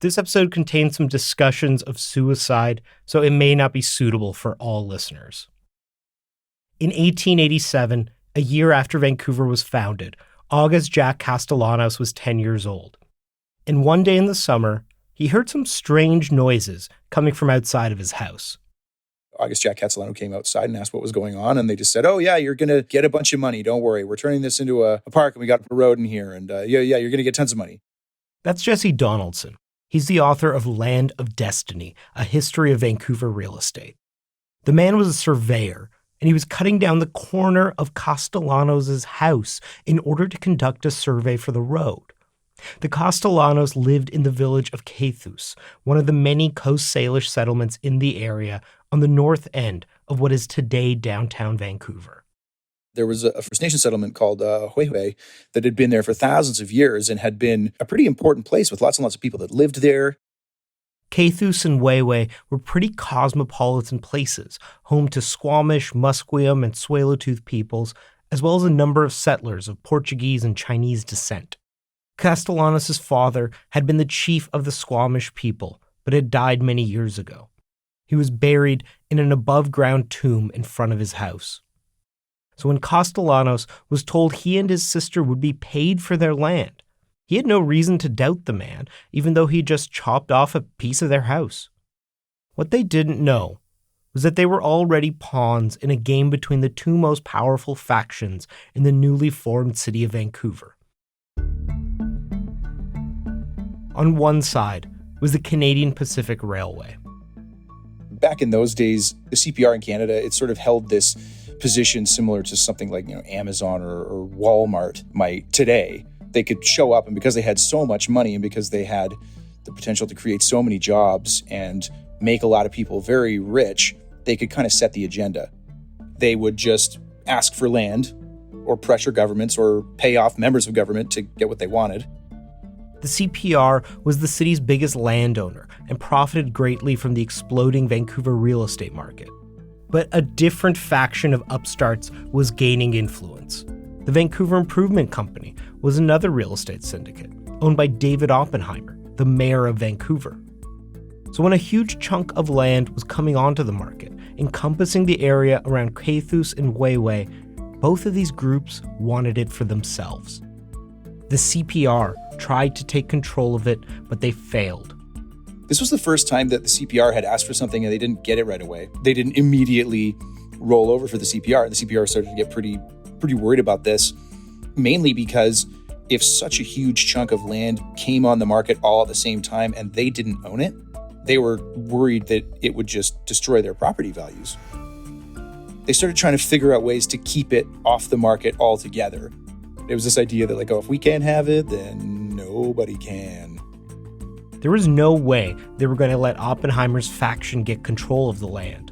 This episode contains some discussions of suicide, so it may not be suitable for all listeners. In 1887, a year after Vancouver was founded, August Jack Castellanos was 10 years old. And one day in the summer, he heard some strange noises coming from outside of his house. August Jack Castellanos came outside and asked what was going on, and they just said, "Oh yeah, you're going to get a bunch of money. Don't worry. We're turning this into a park, and we got a road in here, and you're going to get tons of money." That's Jesse Donaldson. He's the author of Land of Destiny, A History of Vancouver Real Estate. The man was a surveyor, and he was cutting down the corner of Castellanos' house in order to conduct a survey for the road. The Castellanos lived in the village of Cathus, one of the many Coast Salish settlements in the area on the north end of what is today downtown Vancouver. There was a First Nation settlement called Huehue that had been there for thousands of years and had been a pretty important place with lots and lots of people that lived there. Cathus and Huehue were pretty cosmopolitan places, home to Squamish, Musqueam, and Tsleil-Waututh peoples, as well as a number of settlers of Portuguese and Chinese descent. Castellanos' father had been the chief of the Squamish people, but had died many years ago. He was buried in an above-ground tomb in front of his house. So when Castellanos was told he and his sister would be paid for their land, he had no reason to doubt the man, even though he just chopped off a piece of their house. What they didn't know was that they were already pawns in a game between the two most powerful factions in the newly formed city of Vancouver. On one side was the Canadian Pacific Railway. Back in those days, the CPR in Canada, it sort of held this position similar to something like Amazon or Walmart might today. They could show up, and because they had so much money and because they had the potential to create so many jobs and make a lot of people very rich, they could kind of set the agenda. They would just ask for land or pressure governments or pay off members of government to get what they wanted. The CPR was the city's biggest landowner and profited greatly from the exploding Vancouver real estate market. But a different faction of upstarts was gaining influence. The Vancouver Improvement Company was another real estate syndicate, owned by David Oppenheimer, the mayor of Vancouver. So when a huge chunk of land was coming onto the market, encompassing the area around Cathus and Huehue, both of these groups wanted it for themselves. The CPR tried to take control of it, but they failed. This was the first time that the CPR had asked for something and they didn't get it right away. They didn't immediately roll over for the CPR. The CPR started to get pretty worried about this, mainly because if such a huge chunk of land came on the market all at the same time and they didn't own it, they were worried that it would just destroy their property values. They started trying to figure out ways to keep it off the market altogether. It was this idea that if we can't have it, then nobody can. There was no way they were going to let Oppenheimer's faction get control of the land.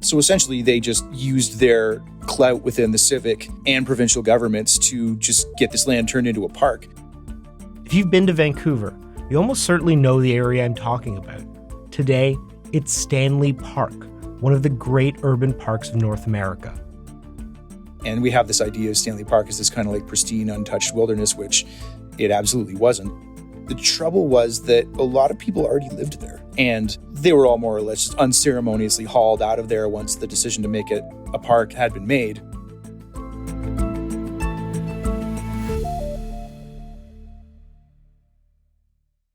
So essentially, they just used their clout within the civic and provincial governments to just get this land turned into a park. If you've been to Vancouver, you almost certainly know the area I'm talking about. Today, it's Stanley Park, one of the great urban parks of North America. And we have this idea of Stanley Park as this kind of pristine, untouched wilderness, which it absolutely wasn't. The trouble was that a lot of people already lived there, and they were all more or less just unceremoniously hauled out of there once the decision to make it a park had been made.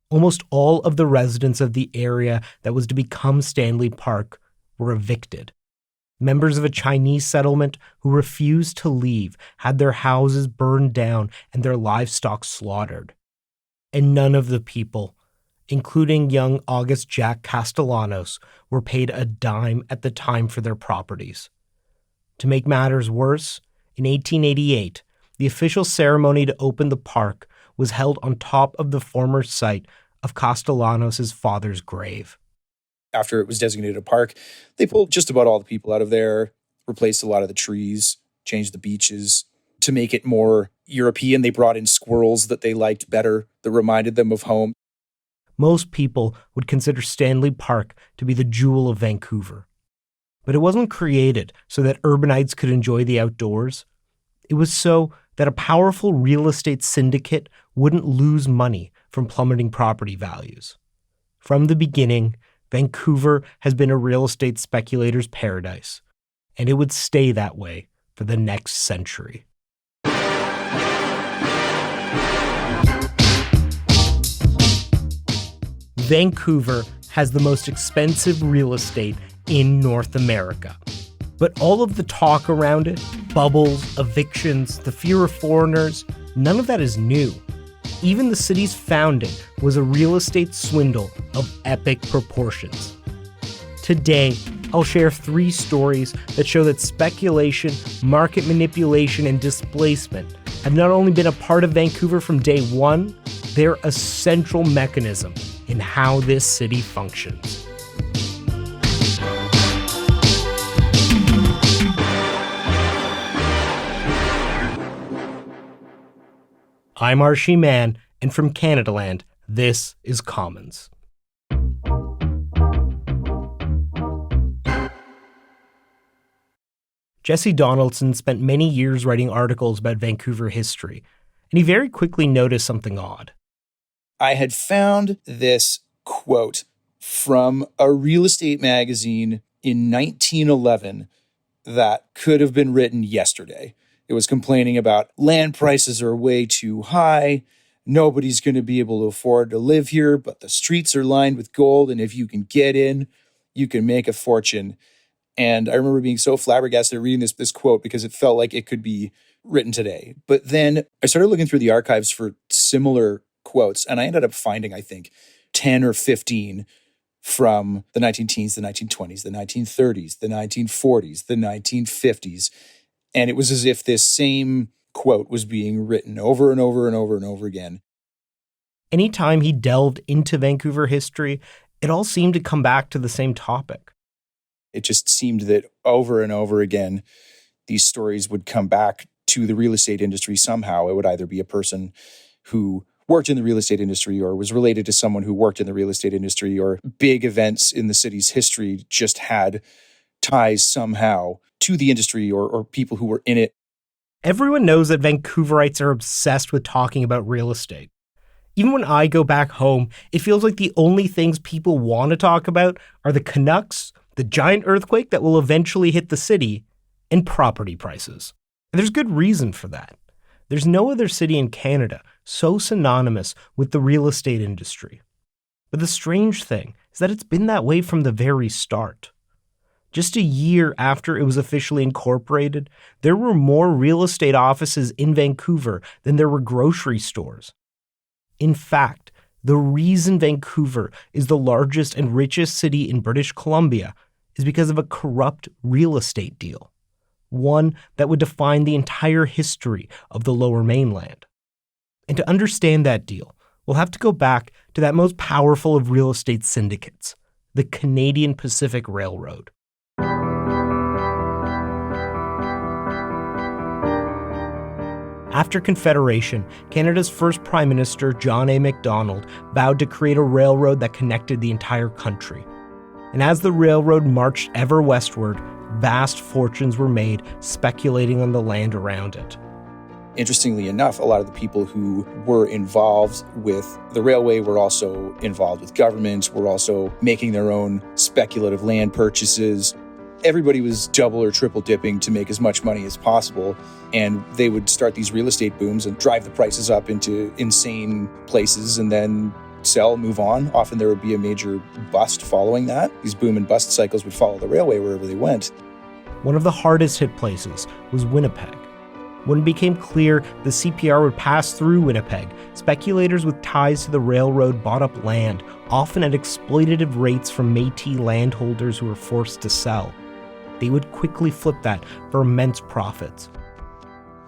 Almost all of the residents of the area that was to become Stanley Park were evicted. Members of a Chinese settlement who refused to leave had their houses burned down and their livestock slaughtered. And none of the people, including young August Jack Castellanos, were paid a dime at the time for their properties. To make matters worse, in 1888, the official ceremony to open the park was held on top of the former site of Castellanos' father's grave. After it was designated a park, they pulled just about all the people out of there, replaced a lot of the trees, changed the beaches. To make it more European, they brought in squirrels that they liked better, that reminded them of home. Most people would consider Stanley Park to be the jewel of Vancouver. But it wasn't created so that urbanites could enjoy the outdoors. It was so that a powerful real estate syndicate wouldn't lose money from plummeting property values. From the beginning, Vancouver has been a real estate speculator's paradise, and it would stay that way for the next century. Vancouver has the most expensive real estate in North America. But all of the talk around it, bubbles, evictions, the fear of foreigners, none of that is new. Even the city's founding was a real estate swindle of epic proportions. Today, I'll share 3 stories that show that speculation, market manipulation, and displacement have not only been a part of Vancouver from day one, they're a central mechanism in how this city functions. I'm Archie Mann, and from Canadaland, this is Commons. Jesse Donaldson spent many years writing articles about Vancouver history, and he very quickly noticed something odd. I had found this quote from a real estate magazine in 1911 that could have been written yesterday. It was complaining about land prices are way too high. Nobody's going to be able to afford to live here, but the streets are lined with gold. And if you can get in, you can make a fortune. And I remember being so flabbergasted reading this quote because it felt like it could be written today. But then I started looking through the archives for similar quotes, and I ended up finding, I think, 10 or 15 from the 19-teens, the 1920s, the 1930s, the 1940s, the 1950s. And it was as if this same quote was being written over and over and over and over again. Anytime he delved into Vancouver history, it all seemed to come back to the same topic. It just seemed that over and over again, these stories would come back to the real estate industry somehow. It would either be a person who worked in the real estate industry or was related to someone who worked in the real estate industry, or big events in the city's history just had ties somehow to the industry or people who were in it. Everyone knows that Vancouverites are obsessed with talking about real estate. Even when I go back home, it feels like the only things people want to talk about are the Canucks, the giant earthquake that will eventually hit the city, and property prices. And there's good reason for that. There's no other city in Canada so synonymous with the real estate industry. But the strange thing is that it's been that way from the very start. Just a year after it was officially incorporated, there were more real estate offices in Vancouver than there were grocery stores. In fact, the reason Vancouver is the largest and richest city in British Columbia is because of a corrupt real estate deal, one that would define the entire history of the Lower Mainland. And to understand that deal, we'll have to go back to that most powerful of real estate syndicates, the Canadian Pacific Railroad. After Confederation, Canada's first Prime Minister, John A. Macdonald, vowed to create a railroad that connected the entire country. And as the railroad marched ever westward, vast fortunes were made speculating on the land around it. Interestingly enough, a lot of the people who were involved with the railway were also involved with government, were also making their own speculative land purchases. Everybody was double or triple dipping to make as much money as possible, and they would start these real estate booms and drive the prices up into insane places and then sell, move on. Often there would be a major bust following that. These boom and bust cycles would follow the railway wherever they went. One of the hardest hit places was Winnipeg. When it became clear the CPR would pass through Winnipeg, speculators with ties to the railroad bought up land, often at exploitative rates from Métis landholders who were forced to sell. They would quickly flip that for immense profits.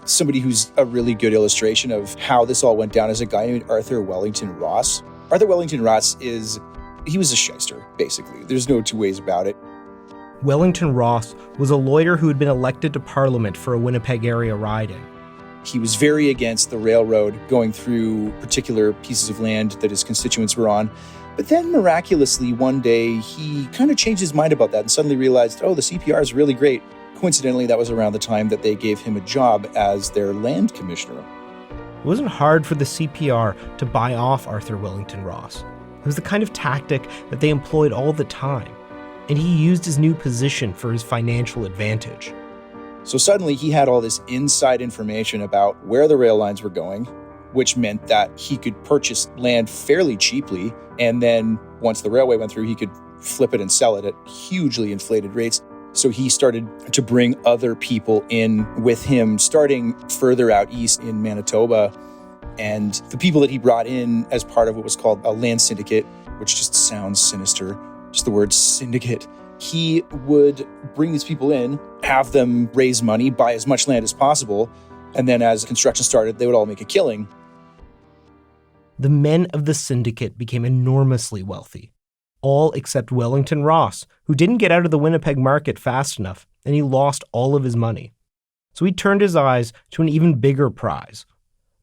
Somebody who's a really good illustration of how this all went down is a guy named Arthur Wellington Ross. Arthur Wellington Ross he was a shyster, basically. There's no two ways about it. Wellington Ross was a lawyer who had been elected to Parliament for a Winnipeg area riding. He was very against the railroad going through particular pieces of land that his constituents were on. But then miraculously, one day, he kind of changed his mind about that and suddenly realized, the CPR is really great. Coincidentally, that was around the time that they gave him a job as their land commissioner. It wasn't hard for the CPR to buy off Arthur Wellington Ross. was the kind of tactic that they employed all the time, and he used his new position for his financial advantage. So suddenly he had all this inside information about where the rail lines were going, which meant that he could purchase land fairly cheaply, and then once the railway went through, he could flip it and sell it at hugely inflated rates. So he started to bring other people in with him, starting further out east in Manitoba. And the people that he brought in as part of what was called a land syndicate, which just sounds sinister, just the word syndicate, he would bring these people in, have them raise money, buy as much land as possible, and then as construction started, they would all make a killing. The men of the syndicate became enormously wealthy, all except Wellington Ross, who didn't get out of the Winnipeg market fast enough, and he lost all of his money. So he turned his eyes to an even bigger prize,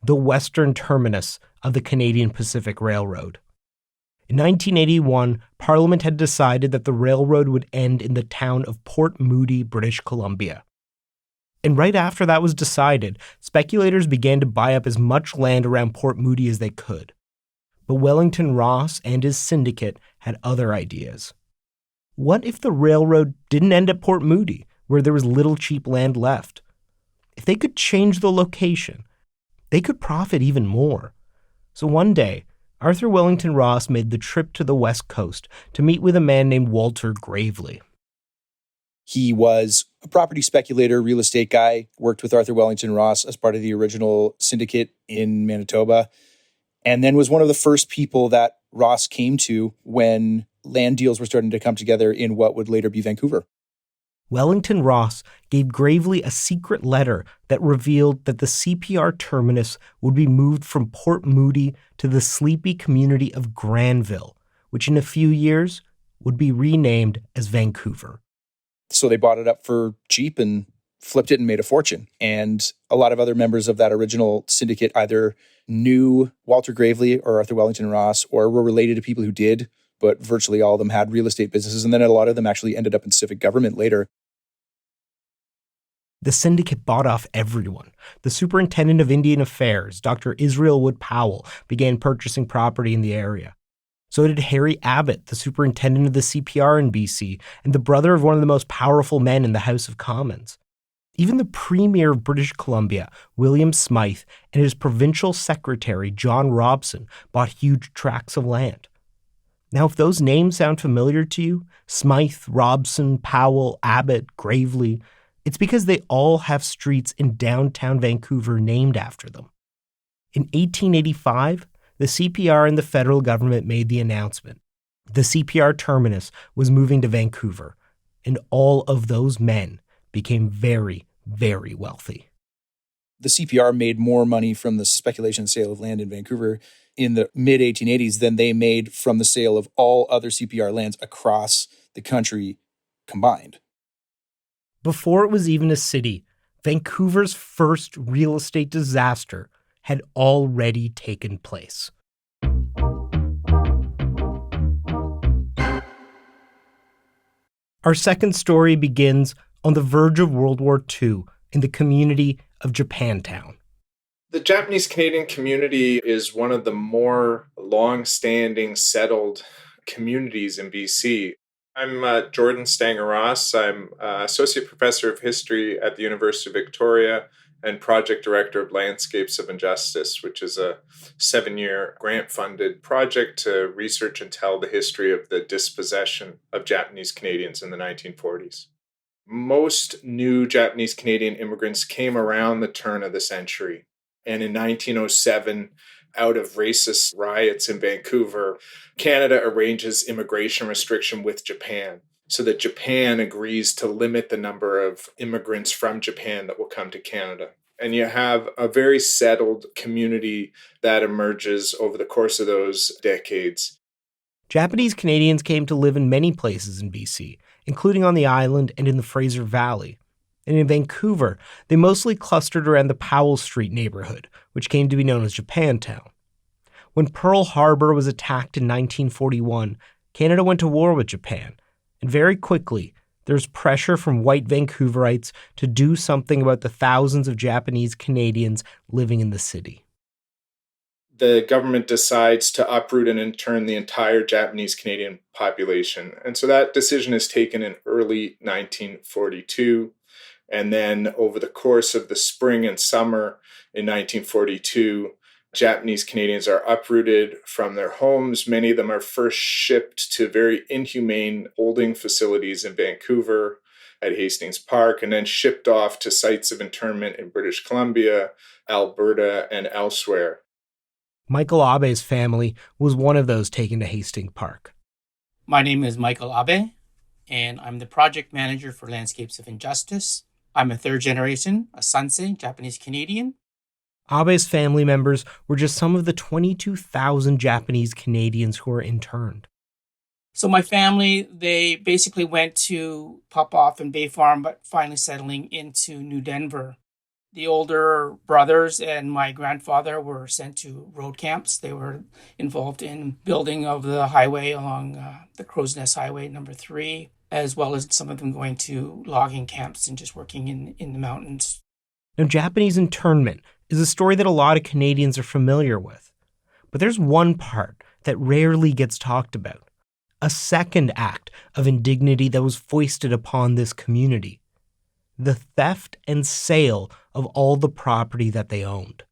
the western terminus of the Canadian Pacific Railroad. In 1981, Parliament had decided that the railroad would end in the town of Port Moody, British Columbia. And right after that was decided, speculators began to buy up as much land around Port Moody as they could. But Wellington Ross and his syndicate had other ideas. What if the railroad didn't end at Port Moody, where there was little cheap land left? If they could change the location, they could profit even more. So one day, Arthur Wellington Ross made the trip to the West Coast to meet with a man named Walter Gravely. He was a property speculator, real estate guy, worked with Arthur Wellington Ross as part of the original syndicate in Manitoba, and then was one of the first people that Ross came to when land deals were starting to come together in what would later be Vancouver. Wellington Ross gave Gravely a secret letter that revealed that the CPR terminus would be moved from Port Moody to the sleepy community of Granville, which in a few years would be renamed as Vancouver. So they bought it up for cheap and flipped it and made a fortune. And a lot of other members of that original syndicate either knew Walter Gravely or Arthur Wellington Ross or were related to people who did, but virtually all of them had real estate businesses. And then a lot of them actually ended up in civic government later. The syndicate bought off everyone. The Superintendent of Indian Affairs, Dr. Israel Wood Powell, began purchasing property in the area. So did Harry Abbott, the superintendent of the CPR in BC, and the brother of one of the most powerful men in the House of Commons. Even the Premier of British Columbia, William Smythe, and his provincial secretary, John Robson, bought huge tracts of land. Now, if those names sound familiar to you, Smythe, Robson, Powell, Abbott, Gravely, it's because they all have streets in downtown Vancouver named after them. In 1885, the CPR and the federal government made the announcement. The CPR terminus was moving to Vancouver, and all of those men became very, very wealthy. The CPR made more money from the speculation and sale of land in Vancouver in the mid-1880s than they made from the sale of all other CPR lands across the country combined. Before it was even a city, Vancouver's first real estate disaster had already taken place. Our second story begins on the verge of World War II in the community of Japantown. The Japanese-Canadian community is one of the more long-standing settled communities in BC. I'm Jordan Stanger-Ross. I'm Associate Professor of History at the University of Victoria and Project Director of Landscapes of Injustice, which is a 7-year grant-funded project to research and tell the history of the dispossession of Japanese Canadians in the 1940s. Most new Japanese Canadian immigrants came around the turn of the century. And in 1907, out of racist riots in Vancouver, Canada arranges immigration restriction with Japan so that Japan agrees to limit the number of immigrants from Japan that will come to Canada. And you have a very settled community that emerges over the course of those decades. Japanese Canadians came to live in many places in BC, including on the island and in the Fraser Valley. And in Vancouver, they mostly clustered around the Powell Street neighborhood, which came to be known as Japantown. When Pearl Harbor was attacked in 1941, Canada went to war with Japan, and very quickly, there was pressure from white Vancouverites to do something about the thousands of Japanese Canadians living in the city. the government decides to uproot and intern the entire Japanese Canadian population. And so that decision is taken in early 1942. And then over the course of the spring and summer in 1942, Japanese Canadians are uprooted from their homes. Many of them are first shipped to very inhumane holding facilities in Vancouver at Hastings Park, and then shipped off to sites of internment in British Columbia, Alberta, and elsewhere. Michael Abe's family was one of those taken to Hastings Park. My name is Michael Abe, and I'm the project manager for Landscapes of Injustice. I'm a third generation, a Sansei, Japanese Canadian. Abe's family members were just some of the 22,000 Japanese Canadians who were interned. So my family, they basically went to Popoff and Bay Farm, but finally settling into New Denver. The older brothers and my grandfather were sent to road camps. They were involved in building of the highway along the Crow's Nest Highway number 3, as well as some of them going to logging camps and just working in the mountains. Now, Japanese internment is a story that a lot of Canadians are familiar with. But there's one part that rarely gets talked about. A second act of indignity that was foisted upon this community. The theft and sale of all the property that they owned.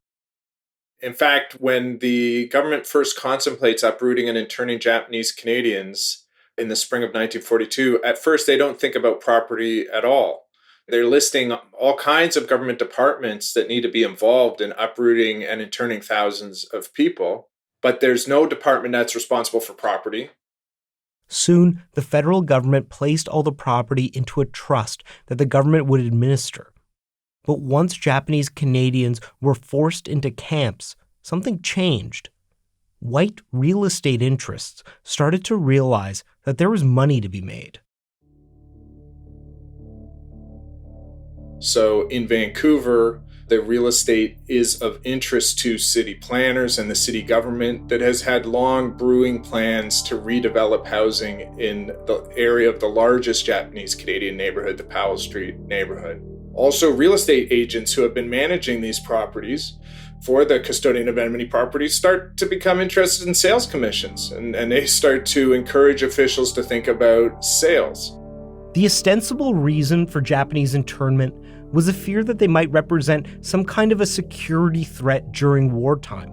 In fact, when the government first contemplates uprooting and interning Japanese Canadians in the spring of 1942, at first they don't think about property at all. They're listing all kinds of government departments that need to be involved in uprooting and interning thousands of people, but there's no department that's responsible for property. Soon, the federal government placed all the property into a trust that the government would administer. But once Japanese Canadians were forced into camps, something changed. White real estate interests started to realize that there was money to be made. So in Vancouver, the real estate is of interest to city planners and the city government that has had long brewing plans to redevelop housing in the area of the largest Japanese Canadian neighborhood, the Powell Street neighborhood. Also, real estate agents who have been managing these properties for the custodian of enmity properties start to become interested in sales commissions, and they start to encourage officials to think about sales. The ostensible reason for Japanese internment was a fear that they might represent some kind of a security threat during wartime.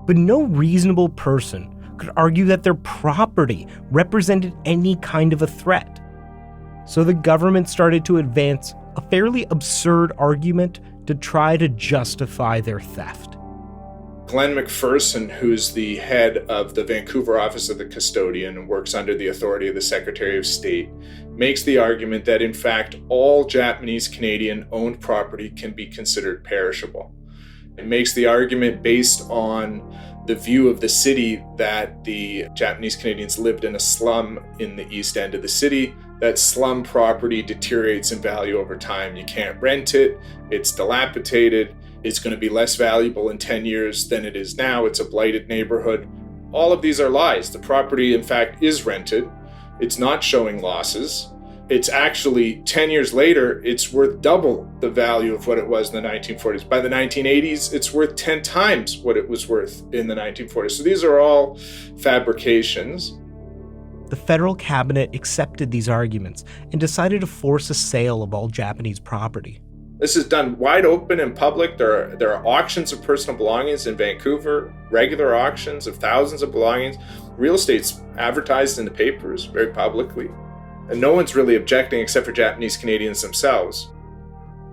But no reasonable person could argue that their property represented any kind of a threat. So the government started to advance a fairly absurd argument to try to justify their theft. Glenn McPherson, who's the head of the Vancouver office of the custodian and works under the authority of the Secretary of State, makes the argument that in fact all Japanese Canadian owned property can be considered perishable. It makes the argument based on the view of the city that the Japanese Canadians lived in a slum in the east end of the city. That slum property deteriorates in value over time. You can't rent it, it's dilapidated, it's going to be less valuable in 10 years than it is now, it's a blighted neighborhood. All of these are lies. The property, in fact, is rented. It's not showing losses. It's actually 10 years later, it's worth double the value of what it was in the 1940s. By the 1980s, it's worth 10 times what it was worth in the 1940s. So these are all fabrications. The federal cabinet accepted these arguments and decided to force a sale of all Japanese property. This is done wide open in public. There are auctions of personal belongings in Vancouver, regular auctions of thousands of belongings. Real estate's advertised in the papers very publicly. And no one's really objecting except for Japanese Canadians themselves.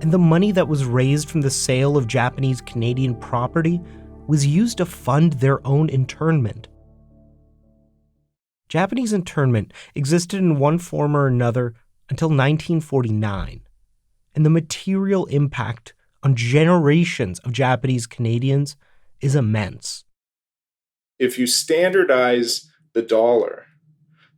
And the money that was raised from the sale of Japanese Canadian property was used to fund their own internment. Japanese internment existed in one form or another until 1949, and the material impact on generations of Japanese Canadians is immense. If you standardize the dollar,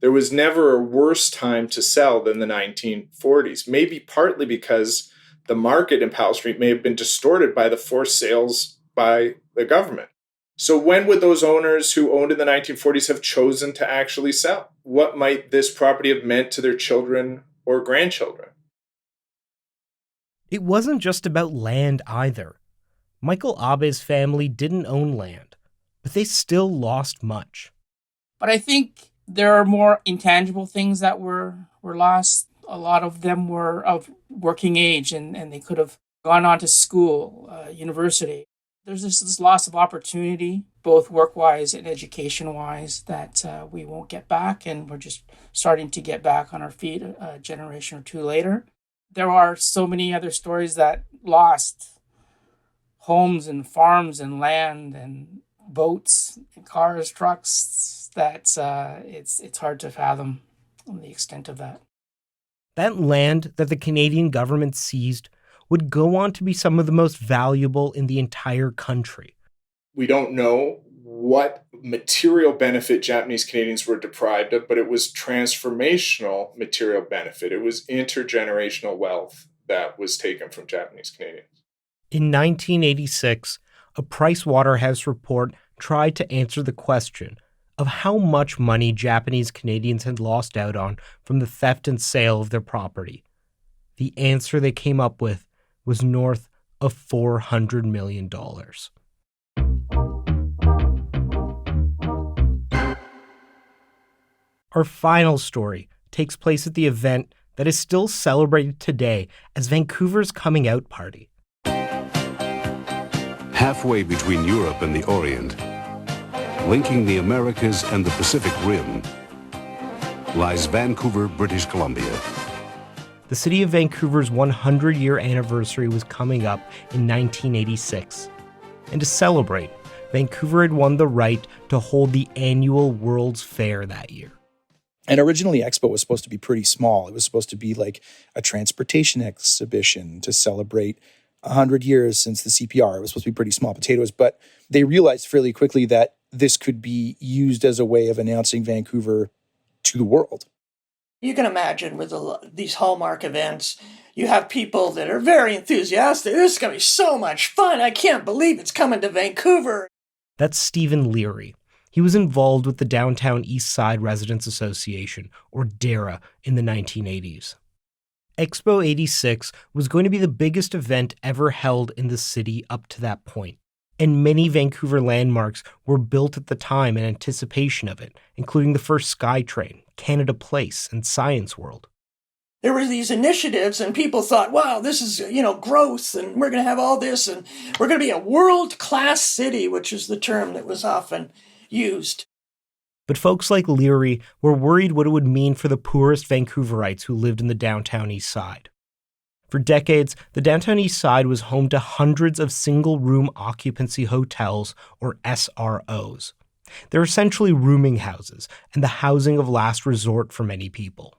there was never a worse time to sell than the 1940s, maybe partly because the market in Powell Street may have been distorted by the forced sales by the government. So when would those owners who owned in the 1940s have chosen to actually sell? What might this property have meant to their children or grandchildren? It wasn't just about land either. Michael Abe's family didn't own land. but they still lost much. But I think there are more intangible things that were lost. A lot of them were of working age, and they could have gone on to school, university. There's this loss of opportunity, both work-wise and education-wise, that we won't get back, and we're just starting to get back on our feet a generation or two later. There are so many other stories that lost homes and farms and land and boats and cars, trucks, that it's hard to fathom the extent of that. That land that the Canadian government seized would go on to be some of the most valuable in the entire country. We don't know what material benefit Japanese Canadians were deprived of, but it was transformational material benefit. It was intergenerational wealth that was taken from Japanese Canadians. In 1986, a Price Waterhouse report tried to answer the question of how much money Japanese Canadians had lost out on from the theft and sale of their property. The answer they came up with was north of $400 million. Our final story takes place at the event that is still celebrated today as Vancouver's coming out party. Halfway between Europe and the Orient, linking the Americas and the Pacific Rim, lies Vancouver, British Columbia. The city of Vancouver's 100-year anniversary was coming up in 1986. And to celebrate, Vancouver had won the right to hold the annual World's Fair that year. And originally, Expo was supposed to be pretty small. It was supposed to be like a transportation exhibition to celebrate 100 years since the CPR. It was supposed to be pretty small potatoes, but they realized fairly quickly that this could be used as a way of announcing Vancouver to the world. You can imagine with these hallmark events, you have people that are very enthusiastic. This is going to be so much fun. I can't believe it's coming to Vancouver. That's Stephen Learey. He was involved with the Downtown East Side Residents Association, or DARA, in the 1980s. Expo 86 was going to be the biggest event ever held in the city up to that point, and many Vancouver landmarks were built at the time in anticipation of it, including the first SkyTrain, Canada Place, and Science World. There were these initiatives, and people thought, wow, this is, growth, and we're going to have all this, and we're going to be a world-class city, which is the term that was often used. But folks like Learey were worried what it would mean for the poorest Vancouverites who lived in the downtown East Side. For decades, the downtown East Side was home to hundreds of single-room occupancy hotels, or SROs. They're essentially rooming houses and the housing of last resort for many people.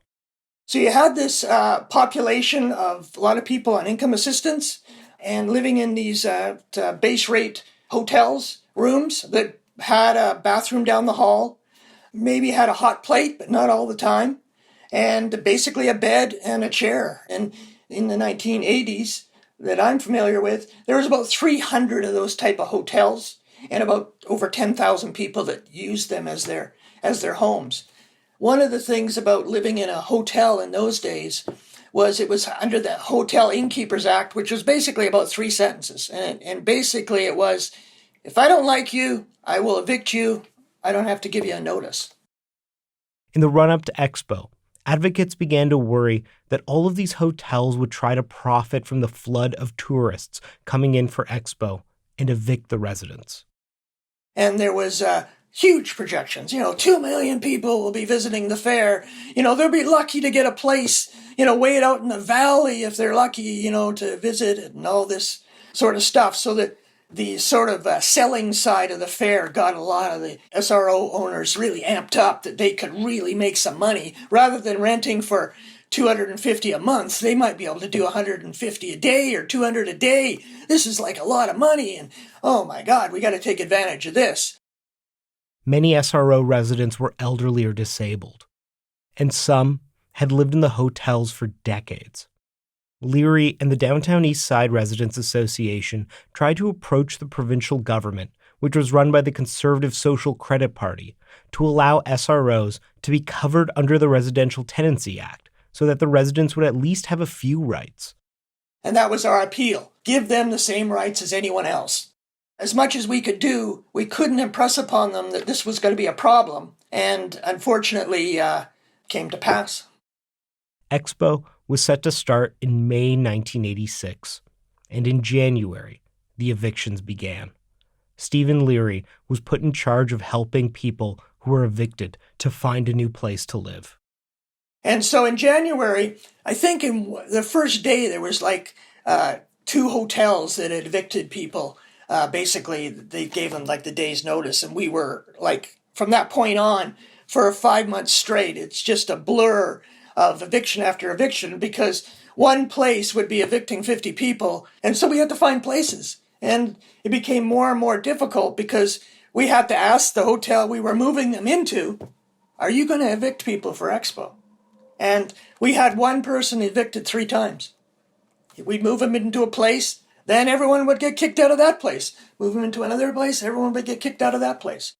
So you had this population of a lot of people on income assistance and living in these base rate hotels, rooms that had a bathroom down the hall, maybe had a hot plate, but not all the time, and basically a bed and a chair. And in the 1980s that I'm familiar with, there was about 300 of those type of hotels and about over 10,000 people that used them as their homes. One of the things about living in a hotel in those days was it was under the Hotel Innkeepers Act, which was basically about 3 sentences. And basically it was, if I don't like you, I will evict you. I don't have to give you a notice. In the run-up to Expo, advocates began to worry that all of these hotels would try to profit from the flood of tourists coming in for Expo and evict the residents. And there was huge projections. 2 million people will be visiting the fair. They'll be lucky to get a place, way out in the valley if they're lucky, to visit and all this sort of stuff. So that the sort of selling side of the fair got a lot of the SRO owners really amped up that they could really make some money. Rather than renting for $250 a month, they might be able to do $150 a day or $200 a day. This is like a lot of money, and oh my God, we got to take advantage of this. Many SRO residents were elderly or disabled, and some had lived in the hotels for decades. Learey and the Downtown East Side Residents Association tried to approach the provincial government, which was run by the Conservative Social Credit Party, to allow SROs to be covered under the Residential Tenancy Act so that the residents would at least have a few rights. And that was our appeal. Give them the same rights as anyone else. As much as we could do, we couldn't impress upon them that this was going to be a problem, and unfortunately came to pass. Expo was set to start in May 1986, and in January, the evictions began. Stephen Learey was put in charge of helping people who were evicted to find a new place to live. And so in January, I think in the first day there was like 2 hotels that had evicted people. Basically, they gave them like the day's notice, and we were like, from that point on, for 5 months straight, it's just a blur of eviction after eviction, because one place would be evicting 50 people, and so we had to find places. And it became more and more difficult because we had to ask the hotel we were moving them into, are you going to evict people for Expo? And we had one person evicted 3 times. We'd move them into a place, then everyone would get kicked out of that place. Move them into another place, everyone would get kicked out of that place.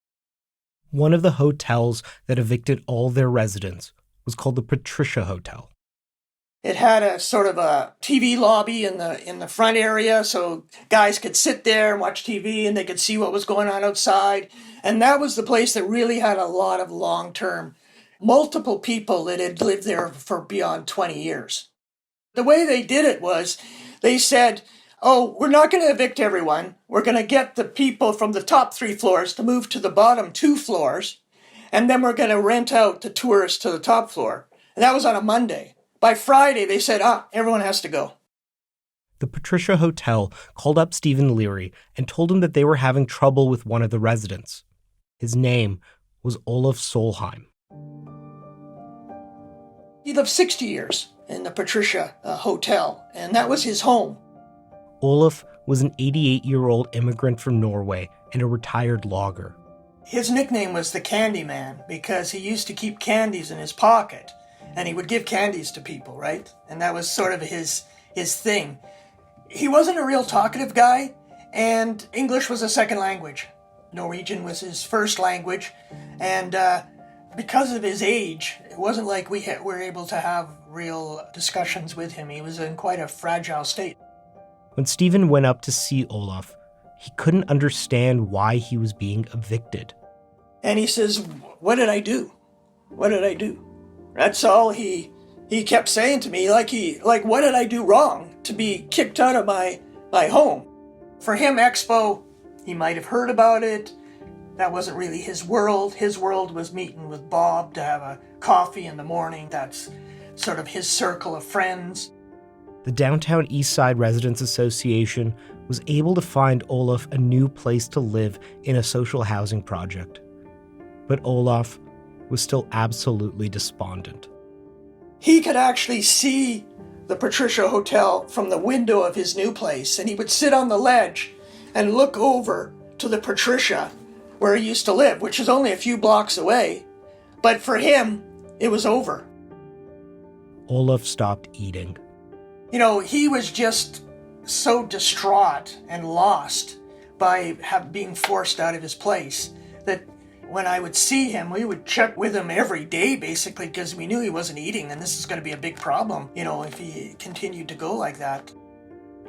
One of the hotels that evicted all their residents was called the Patricia Hotel. It had a sort of a TV lobby in the front area, so guys could sit there and watch TV and they could see what was going on outside. And that was the place that really had a lot of long-term, multiple people that had lived there for beyond 20 years. The way they did it was they said, oh, we're not going to evict everyone. We're going to get the people from the top 3 floors to move to the bottom 2 floors, and then we're going to rent out the tourists to the top floor. And that was on a Monday. By Friday, they said, everyone has to go. The Patricia Hotel called up Stephen Learey and told him that they were having trouble with one of the residents. His name was Olaf Solheim. He lived 60 years in the Patricia Hotel, and that was his home. Olaf was an 88-year-old immigrant from Norway and a retired logger. His nickname was the Candy Man because he used to keep candies in his pocket, and he would give candies to people, right? And that was sort of his thing. He wasn't a real talkative guy, and English was a second language. Norwegian was his first language, and because of his age, it wasn't like we were able to have real discussions with him. He was in quite a fragile state. When Stephen went up to see Olaf, he couldn't understand why he was being evicted. And he says, what did I do? What did I do? That's all he kept saying to me, like what did I do wrong to be kicked out of my home? For him, Expo, he might have heard about it. That wasn't really his world. His world was meeting with Bob to have a coffee in the morning. That's sort of his circle of friends. The Downtown Eastside Residents Association was able to find Olaf a new place to live in a social housing project. But Olaf was still absolutely despondent. He could actually see the Patricia Hotel from the window of his new place, and he would sit on the ledge and look over to the Patricia where he used to live, which is only a few blocks away. But for him, it was over. Olaf stopped eating. You know, he was just so distraught and lost by being forced out of his place that when I would see him, we would check with him every day, basically, because we knew he wasn't eating, and this is going to be a big problem, if he continued to go like that.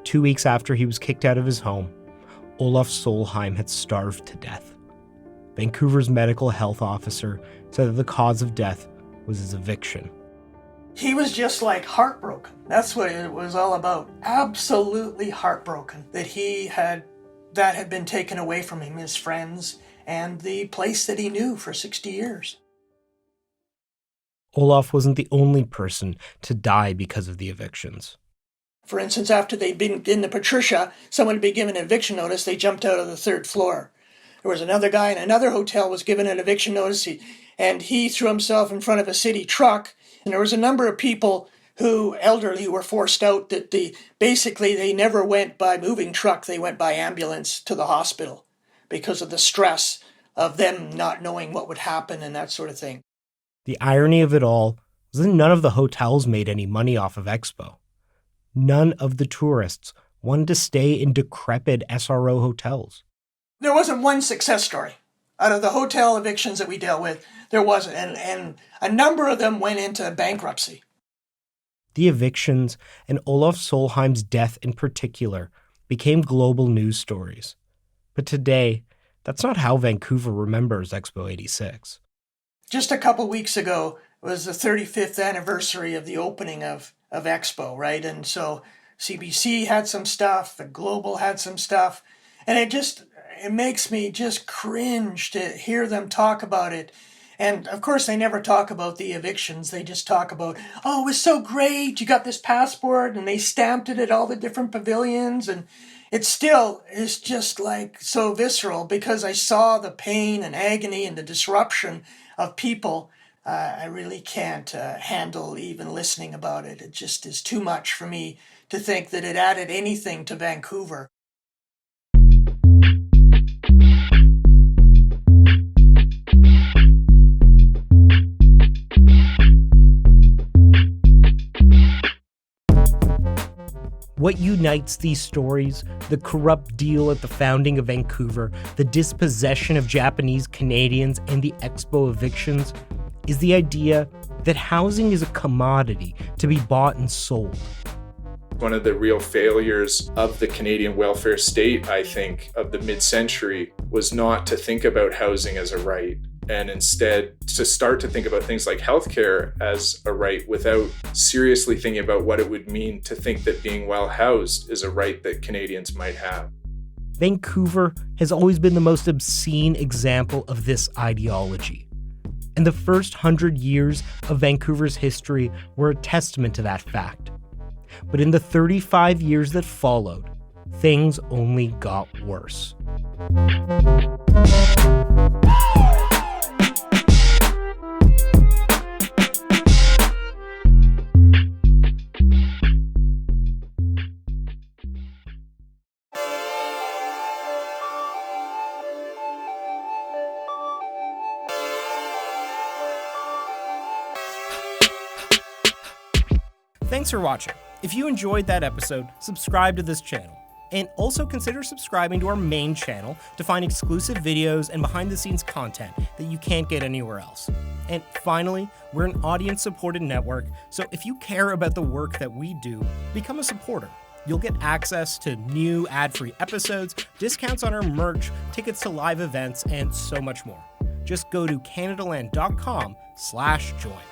2 weeks after he was kicked out of his home, Olaf Solheim had starved to death. Vancouver's medical health officer said that the cause of death was his eviction. He was just like heartbroken. That's what it was all about. Absolutely heartbroken that that had been taken away from him, his friends, and the place that he knew for 60 years. Olaf wasn't the only person to die because of the evictions. For instance, after they'd been in the Patricia, someone had been given an eviction notice, they jumped out of the 3rd floor. There was another guy in another hotel was given an eviction notice, and he threw himself in front of a city truck. And there was a number of people elderly, were forced out that they never went by moving truck, they went by ambulance to the hospital because of the stress of them not knowing what would happen and that sort of thing. The irony of it all was that none of the hotels made any money off of Expo. None of the tourists wanted to stay in decrepit SRO hotels. There wasn't one success story. Out of the hotel evictions that we dealt with, there wasn't. And a number of them went into bankruptcy. The evictions, and Olaf Solheim's death in particular, became global news stories. But today, that's not how Vancouver remembers Expo 86. Just a couple weeks ago was the 35th anniversary of the opening of Expo, right? And so CBC had some stuff, the Global had some stuff, and it makes me just cringe to hear them talk about it. And of course, they never talk about the evictions. They just talk about, oh, it was so great. You got this passport, and they stamped it at all the different pavilions. And it still is just like so visceral because I saw the pain and agony and the disruption of people. I really can't handle even listening about it. It just is too much for me to think that it added anything to Vancouver. What unites these stories, the corrupt deal at the founding of Vancouver, the dispossession of Japanese Canadians, and the Expo evictions, is the idea that housing is a commodity to be bought and sold. One of the real failures of the Canadian welfare state, I think, of the mid-century was not to think about housing as a right, and instead to start to think about things like healthcare as a right without seriously thinking about what it would mean to think that being well housed is a right that Canadians might have. Vancouver has always been the most obscene example of this ideology. And the first 100 years of Vancouver's history were a testament to that fact. But in the 35 years that followed, things only got worse. Thanks for watching. If you enjoyed that episode, subscribe to this channel. And also consider subscribing to our main channel to find exclusive videos and behind-the-scenes content that you can't get anywhere else. And finally, we're an audience-supported network, so if you care about the work that we do, become a supporter. You'll get access to new ad-free episodes, discounts on our merch, tickets to live events, and so much more. Just go to canadaland.com/join.